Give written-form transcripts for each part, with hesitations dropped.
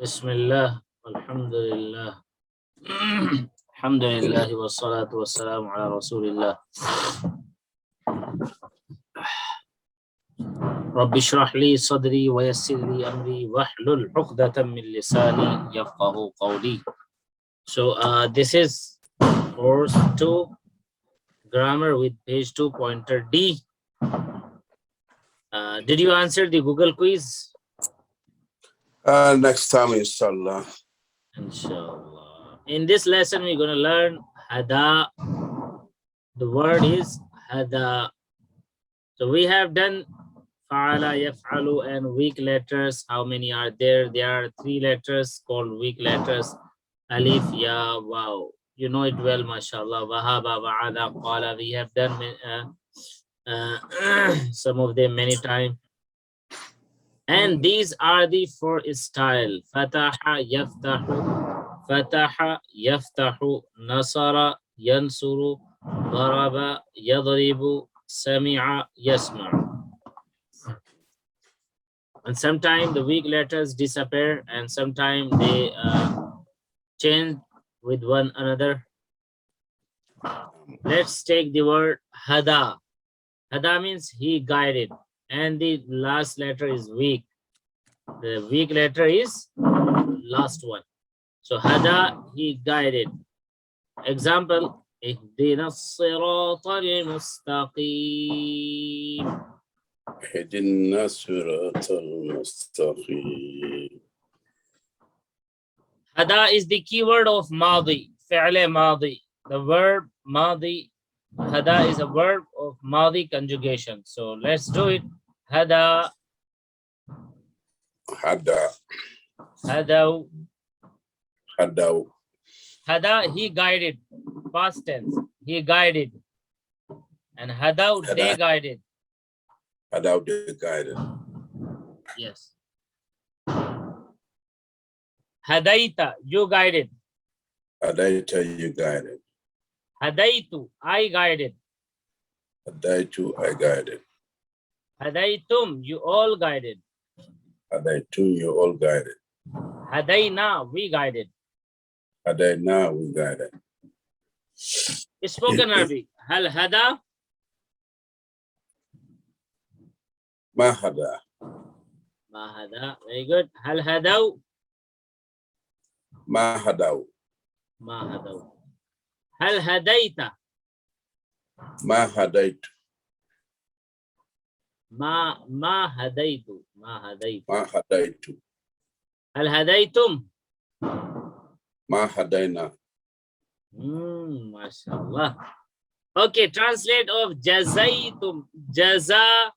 Bismillah, alhamdulillah, alhamdulillah, wa salatu wa salamu ala rasulillah. Rabbi shrah li sadri wa yassir li amri wahlul 'uqdatam min lisani yafqahu qawli. So this is course 2, grammar with page 2, pointer D. Did you answer the Google quiz? Next time, inshallah. Inshallah. In this lesson, we're going to learn hada. The word is hada. So we have done fa'ala, yaf'alu, and weak letters. How many are there? There are 3 letters called weak letters. Alif, ya, waw. You know it well, mashallah. Wahaba, wa'ada, qala. We have done some of them many times. And these are the 4 style. Fataha, yaftahu, nasara, yansuru, daraba, yadribu, sami'a, yasma'u. And sometimes the weak letters disappear and sometimes they change with one another. Let's take the word hada. Hada means he guided. And the last letter is weak. The weak letter is last one. So hada, he guided. Example, اهدنا الصراط المستقيم. اهدنا الصراط المستقيم. Hada is the keyword of madi, fi'l madi. The verb madi. Hada is a verb of madi conjugation. So let's do it. Hada. Hada. Hadaw. Hadaw. Hada, he guided. Past tense. He guided. And hadaw, they guided. Hadaw, they guided. Yes. Hadaita, you guided. Hadaita, you guided. Hadaitu, I guided. Hadaitu, I guided. Hadaitum, you all guided. Hadaitum, you all guided. Hadaina, we guided. Hadaina, we guided. Spoken Arabic. Hal hada? Ma hada. Ma hada. Very good. Hal hadaw? Ma hadaw. Ma hadaw. Hal hadaita? Ma hadaitu. Ma hadaitu. Ma hadaitu. Ma hadaitu. Hal hadaitum? Ma hadaina. MashaAllah. Okay, translate of jazaitum. Jaza,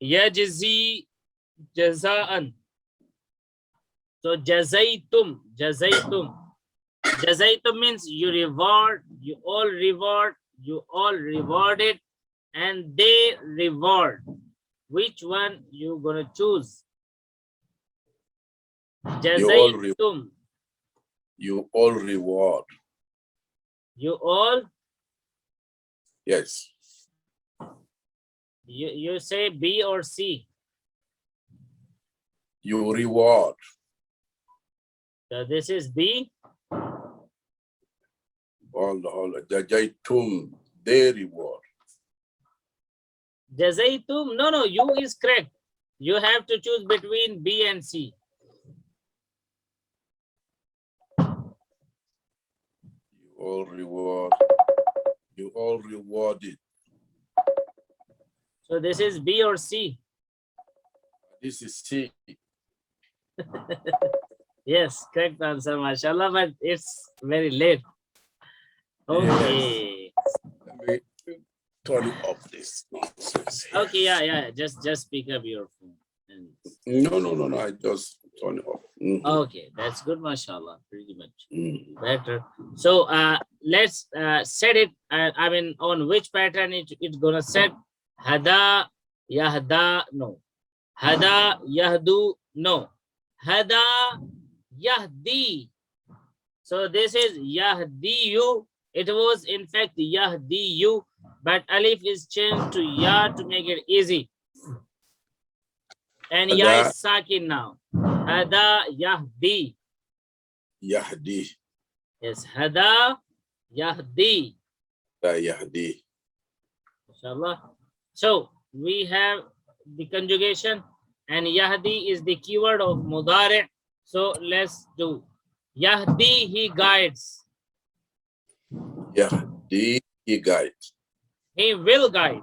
yajzi, jazaan. So jazaitum, jazaitum. Jazaitum means you reward, you all reward, you all rewarded, and they reward. Which one you gonna choose? Jazaitum. You all reward. You all? Yes. You say B or C? You reward. So this is B. All jazaitum, they reward. Jazaitum, no, you is correct. You have to choose between B and C. You all reward. You all rewarded. So this is B or C? This is C. Yes, correct answer, mashallah, but it's very late. Okay. Yes. Let me turn off this nonsense. Okay, yeah. Just pick up your phone. No. I just turn it off. Okay, that's good, mashallah. Pretty much better. So let's set it. I mean, on which pattern it's gonna set? Hada, yahda, no. Hada, yahdu, no. Hada, yahdi. So this is yahdiyu. It was in fact yahdiyu, but alif is changed to ya to make it easy. And ya is sakin now. Hada yahdi. Yahdi. Yes, hada, yahdi. La yahdi. Inshallah. So we have the conjugation, and yahdi is the keyword of mudari. So let's do. Yahdi, he guides. Yahdi, he guides. He will guide.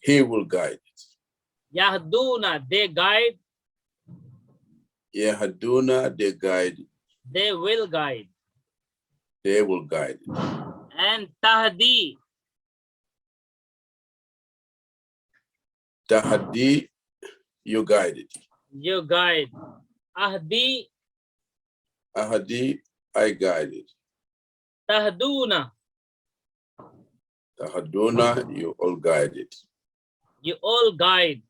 He will guide. Yahduna, they guide. Yahduna, they guide. They will guide. They will guide. And tahdi, Tahdi, you guided. you guide. Ahdi, Ahadi, I guided. tahduna, Tahaduna, you all guided. you all guide.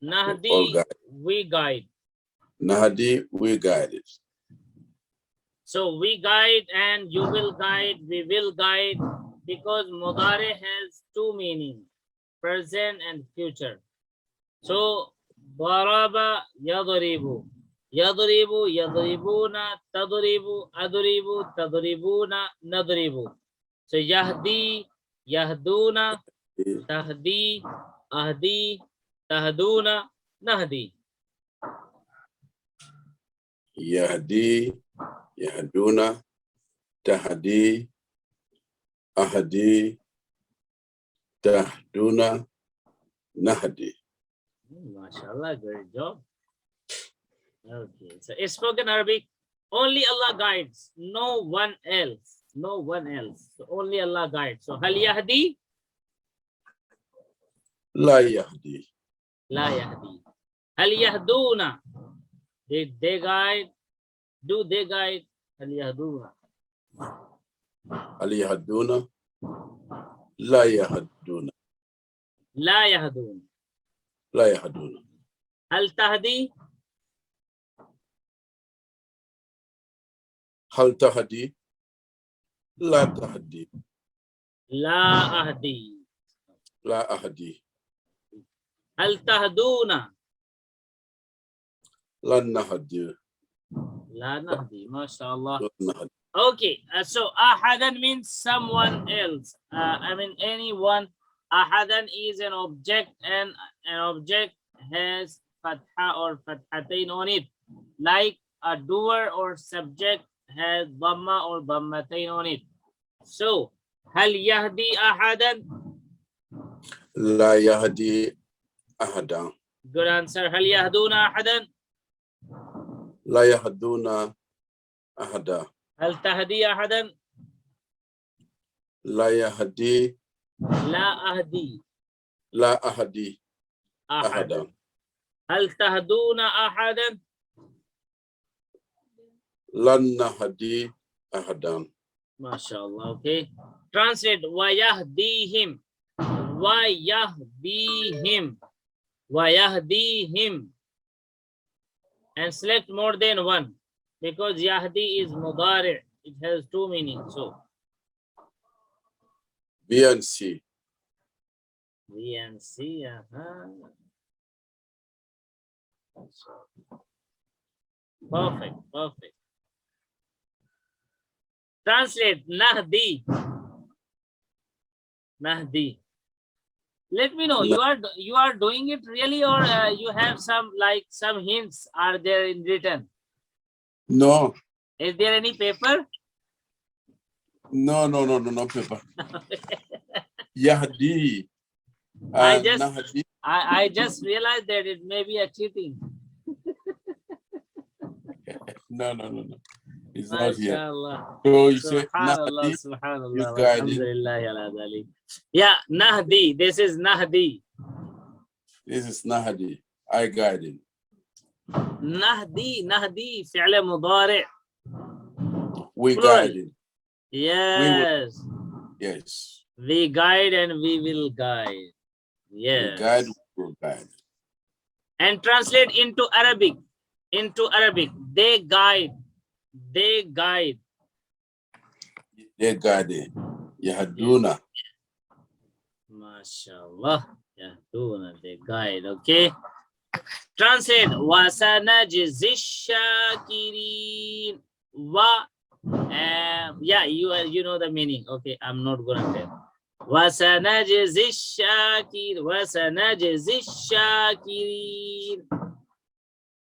all Nahdi, guide. we guide. Nahdi, we guided. So we guide and you will guide, we will guide, because mudari has two meanings, present and future. So daraba yadribu, yadribu, yadribuna, tadribu, adribu, tadribuna, nadribu. So yahdi, yahduna, tahdi, ahdi, tahduna, nahdi. Yahdi, Yahduna, Tahdi, Ahadi, Tahduna, Nahdi. MashaAllah, great job. Okay, so it's spoken Arabic. Only Allah guides, no one else. No one else. So only Allah guides. So hal yahdi? La Yahdi. La yahdi. Hal yahduna? Did they guide? Do they guide? Hal yahduna. Al Yahduna, La Yahduna. La yahdun. La Yahduna. Hal tahdi? Hal Tahdi, La Tahdi. La ahdi. La Ahdi. Hal tahduna? La Nahdi. La nahdi. MashaAllah. La Nahdi. Okay, so ahadan means someone else. I mean anyone. Ahadan is an object, and an object has fatha or fathatain on it. Like a doer or subject has dhamma or dhammatain on it. So, hal yahdi ahadan? La Yahdi Ahadan. Good answer. Hal yahduna ahadan? La Yahduna Ahada. Hal tahdi ahadan? La Yahdi, La ahdi La Ahadi ahadan. Ahadan. Hal tahduna ahadan? La Nahdi Ahadan. MashaAllah. Okay. Translate. Wayahdihim. Wayahdihim. Wayahdihim. And select more than one, because yahdi is mudari. It has two meanings. So B and C. B and C. Perfect. Perfect. Translate. Nahdi. Nahdi. Let me know. You are doing it really, or you have some hints are there in written? No. Is there any paper? No paper. Yahdi. I just realized that it may be a cheating. No. It's not here. MashaAllah. So you say Subhanallah, Nahdi, subhanallah. you guided. Alhamdulillah ala dhalik. Yeah, Nahdi. This is Nahdi. This is Nahdi. I guided. Nahdi, fi'l mudari'. We Plural. guided. Yes. Yes. We guide and we will guide. Yes. We guide, we will guide. And translate into Arabic. They guide. They guided. Yahduna. MashaAllah. Yahduna, they guide. Okay. Translate. وَسَنَجْزِي الشَّاكِرِينَ. Yeah, you know the meaning. Okay, I'm not gonna tell. وَسَنَجْزِي الشَّاكِرِينَ. وَسَنَجْزِي الشَّاكِرِينَ.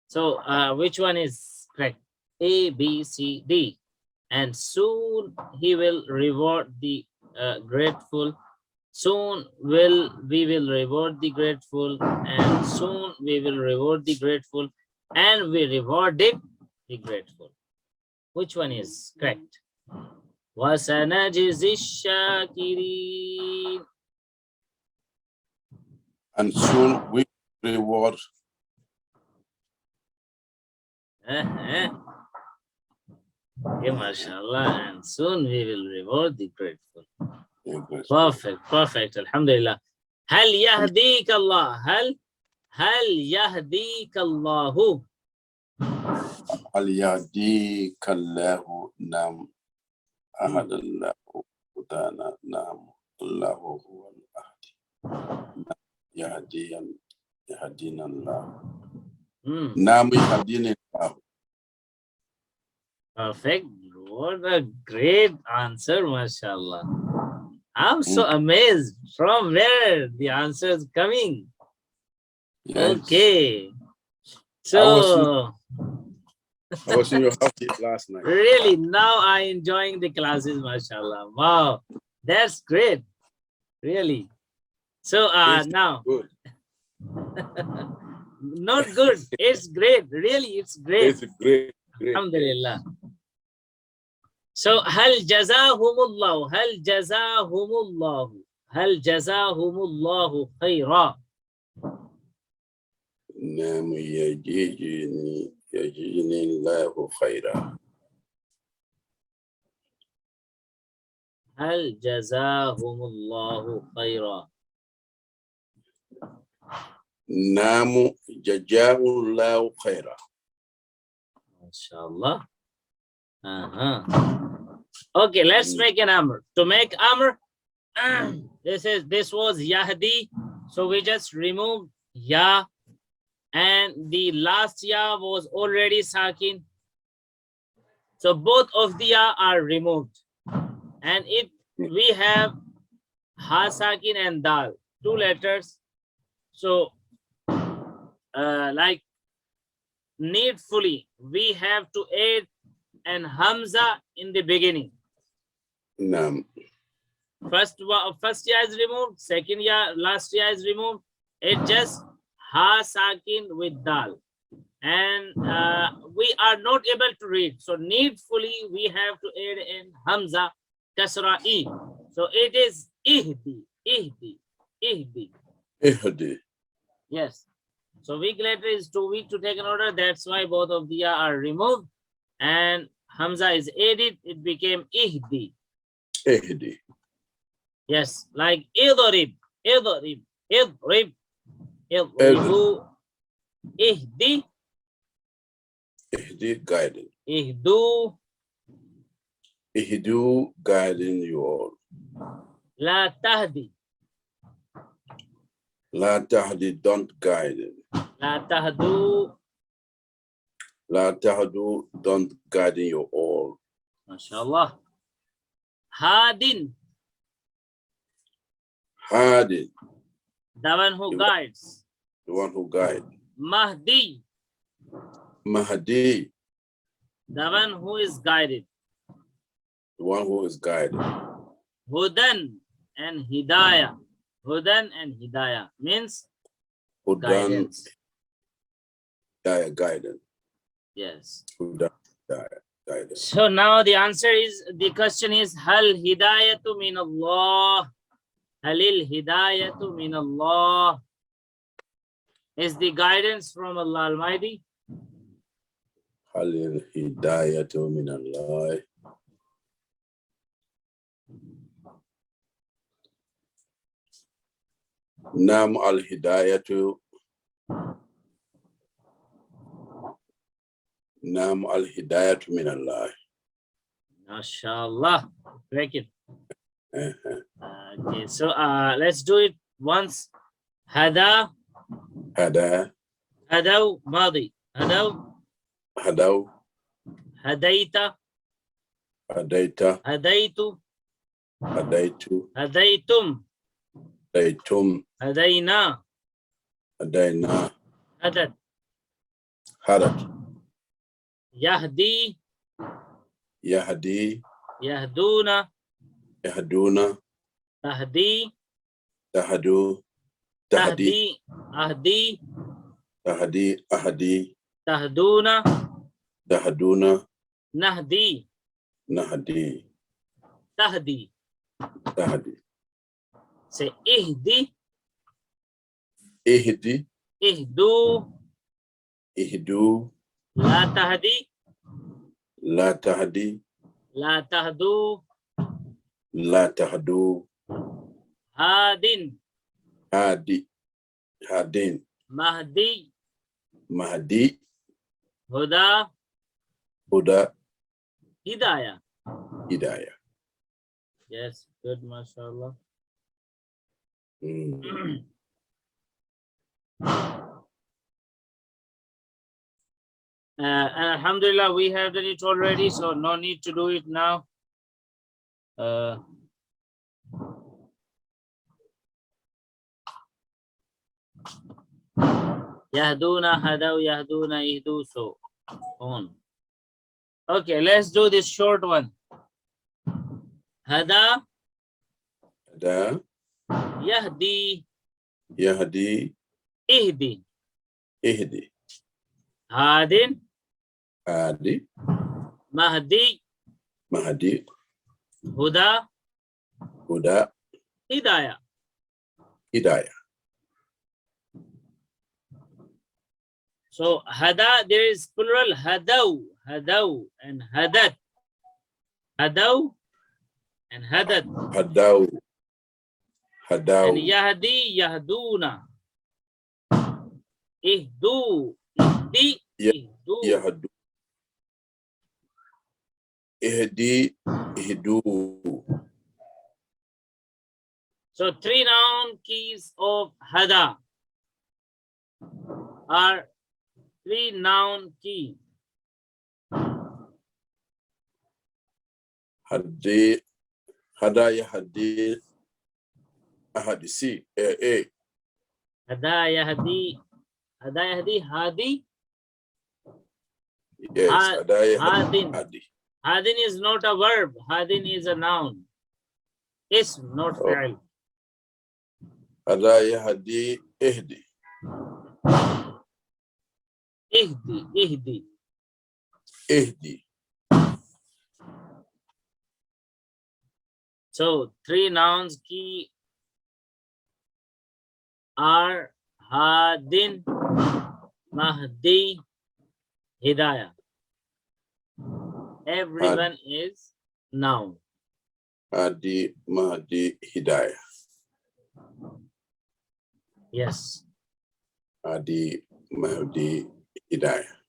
So which one is correct? A, B, C, D. And soon he will reward the grateful. Soon we will reward the grateful, and soon we will reward the grateful, and we rewarded the grateful. Which one is correct? وَسَنَجْزِي الشَّاكِرِينَ. And soon we reward. Okay, mashallah, and soon we will reward the grateful. Perfect. Perfect. Alhamdulillah. هل يهديك الله. هل يهديك الله. هل يهديك الله. نعم. أحد الله هدانا. نعم. الله هو الهادي. يهدينا الله. نعم يهدينا الله. Perfect. What a great answer, mashallah. I'm so amazed from where the answer is coming. Yes. Okay. So I was in your house last night. Really, now I'm enjoying the classes, mashallah. Wow, that's great. Really. So now good. Not good. It's great. Really, it's great. It's great. Alhamdulillah. So هل جزاهم الله. هل جزاهم الله. هل جزاهم الله خيرا. نعم يجزيني الله خيرا. هل جزاهم الله خيرا. نعم جزاه الله خيرا. Inshallah. Okay, let's make an amr. To make amr, this was Yahdi, so we just removed Ya, and the last Ya was already Sakin. So both of the Ya are removed. And if we have Ha Sakin and Dal, two letters, so like needfully, we have to add an Hamza in the beginning. No. First Ya is removed, second Ya, last Ya is removed. It just Ha Sakin with Dal. And we are not able to read. So needfully, we have to add in Hamza, Kasra E. So it is Ihdi, Ihdi, Ihdi. Ihdi. Yes. So weak letter is too weak to take an order. That's why both of the are removed. And Hamza is added. It became Ihdi. Ihdi. Yes. Like Idrib, Idrib, Idrib, Idribu, Ihdi. Ihdi guiding. Ihdu. Ihdu guiding you all. La tahdi. La tahdi, don't guide it. La tahdu. La tahdu, don't guide you all. MashaAllah. Hadin. Hadin. The one who guides. The one who guides. Mahdi. Mahdi. The one who is guided. The one who is guided. Hudan and Hidayah. Hudan and Hidayah means Hudan, guidance. Guidance. Yes. Hudan, guidance. So now the answer is, the question is, Hal Hidayatu min Allah. Halil Hidayatu min Allah. Is the guidance from Allah Almighty? Halil Hidayatu min Allah. Nam al-Hidayatu. Nam al-Hidayatu min Allah. MashaAllah. Break it. Okay, so let's do it once. Hada. Hada. هدوا ماضي. هدوا. هدوا. هديت. هديت. هديت. هديت. هديتم. هديتم. هدينا. هدينا. هدت. هدت. يهدي. يهدي. يهدون. يهدون. تهدي. تهدو. تهدي. تهدي. أهدي. تهدي. أهدي. تهدون. تهدون. نهدي. نهدي. تهدي. تهدي. Say اهدي. اهدي. اهدوا. اهدو. لا تهدي. لا تهدي. لا تهدوا. لا تهدو. هاد. هادي. هادين. مهدي. مهدي. هدى. هدى. هداية. هداية. Yes, good, mashallah. And alhamdulillah, we have done it already, so no need to do it now. Yahduna, hadaw, yahduna, ihdu, so on. Okay, let's do this short one. Hada. هدى. Yahdi. يهدي. Ihdi. اهدي. Hadin. هادي. Mahdi. مهدي. Huda. هدى. Hidayah. هداية. So hada, there is plural hadaw, hadaw, and hadat. Hadaw and hadat. هداو. هداو. And yahdi, yahduna. Ihdu, ihdi, ihdu. يهدو. اهدي. اهدو. So three noun keys of hada are three noun key. هدي. هدا يهدي. أهدي سي A. Hada yahdi, hada yahdi, hadi. Yes. هدا Hadin. يهدي. هدي. Hadin is not a verb. Hadin is a noun. Ism, not fi'l. هدا يهدي. اهدي. Ihdi, ihdi. اهدي. So three nouns key are Hadin, Mahdi, Hidayah. Everyone is noun. هادي. مهدي. هداية. Yes. هادي. مهدي. هداية.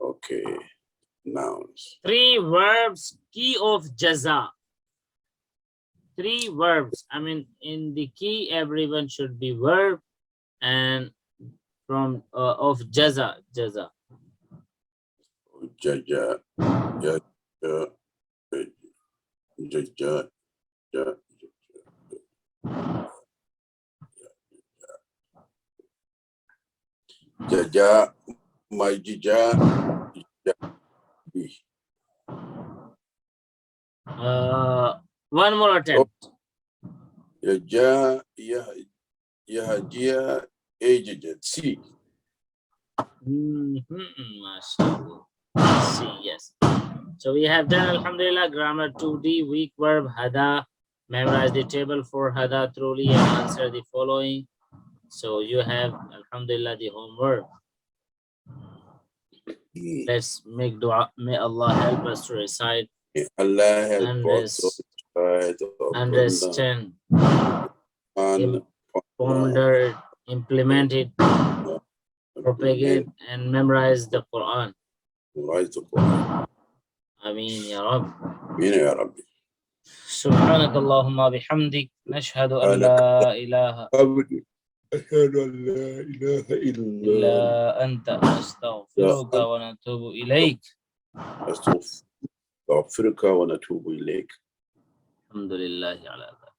Okay. Nouns. Three verbs key of jaza. Three verbs. I mean, in the key, everyone should be verb, and from of jaza, jaza. ججا. ججا. ججا. ججا. ما ججا. One more attempt. ججا. يهجيا. اججا. سي. Mashallah. See, yes. So we have done alhamdulillah grammar 2D, weak verb hada. Memorize the table for hada truly and answer the following. So you have alhamdulillah the homework. Let's make dua. May Allah help us to recite, Allah help us understand, and ponder, implement it, propagate, and memorize the Quran. memorize the Quran. Ameen ya Rabb. Ameen ya Rabbi. سبحانك اللهم بحمدك نشهد أن لا إله أشهد أن لا إله إلا إلا أنت نستغفرك ونتوب إليك. أستغفرك ونتوب إليك. الحمد لله على ذلك.